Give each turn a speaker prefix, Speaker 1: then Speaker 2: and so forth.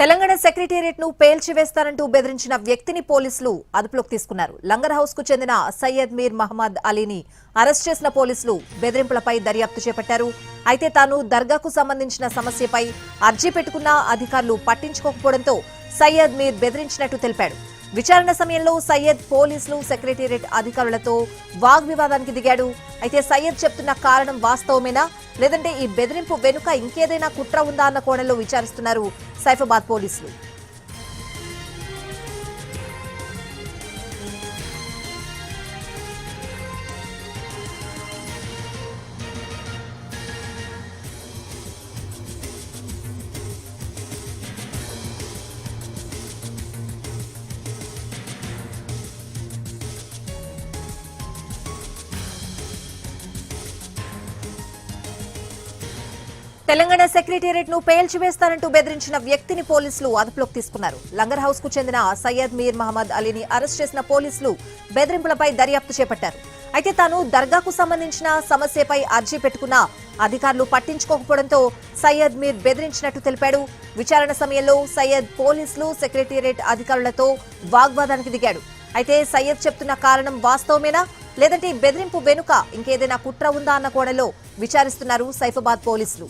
Speaker 1: Telangana secretariat ను పేల్చివేస్తారంటూ బెదిరించిన వ్యక్తిని పోలీసులు అదుపులోకి తీసుకున్నారు. లంగర్ హౌస్ కు చెందిన సయ్యద్ మీర్ మహమ్మద్ అలీని అరెస్ట్ చేసిన పోలీసులు బెదిరింపులపై దర్యాప్తు చేపట్టారు. అయితే తాను దర్గాకు సంబంధించిన సమస్యపై అర్జీ పెట్టుకున్న అధికారులు పట్టించుకోకపోవడంతో సయ్యద్ మీర్ బెదిరించినట్టు తెలిపాడు. విచారణ సమయంలో సయ్యద్ పోలీసులు సెక్రటేరియట్ అధికారులతో వాగ్వివాదానికి దిగాడు. అయితే సయ్యద్ చెప్తున్న కారణం వాస్తవమేనా లేదంటే ఈ బెదిరింపు వెనుక ఇంకేదైనా కుట్ర ఉందా అన్న కోణంలో విచారిస్తున్నారు సైఫాబాద్ పోలీసులు. తెలంగాణ సెక్రటేరియట్ ను పేల్చివేస్తారంటూ బెదిరించిన వ్యక్తిని పోలీసులు అదుపులోకి తీసుకున్నారు. లంగర్ హౌస్ కు చెందిన సయ్యద్ మీర్ మహమ్మద్ అలీని అరెస్ట్ చేసిన పోలీసులు బెదిరింపులపై దర్యాప్తు చేపట్టారు. అయితే తాను దర్గాకు సంబంధించిన సమస్యపై అర్జీ పెట్టుకున్న అధికారులు పట్టించుకోకపోవడంతో సయ్యద్ మీర్ బెదిరించినట్టు తెలిపాడు. విచారణ సమయంలో సయ్యద్ పోలీసులు సెక్రటేరియట్ అధికారులతో వాగ్వాదానికి దిగాడు. అయితే సయ్యద్ చెప్తున్న కారణం వాస్తవమేనా లేదంటే బెదిరింపు వెనుక ఇంకేదైనా కుట్ర ఉందా అన్న కోణంలో విచారిస్తున్నారు సైఫాబాద్ పోలీసులు.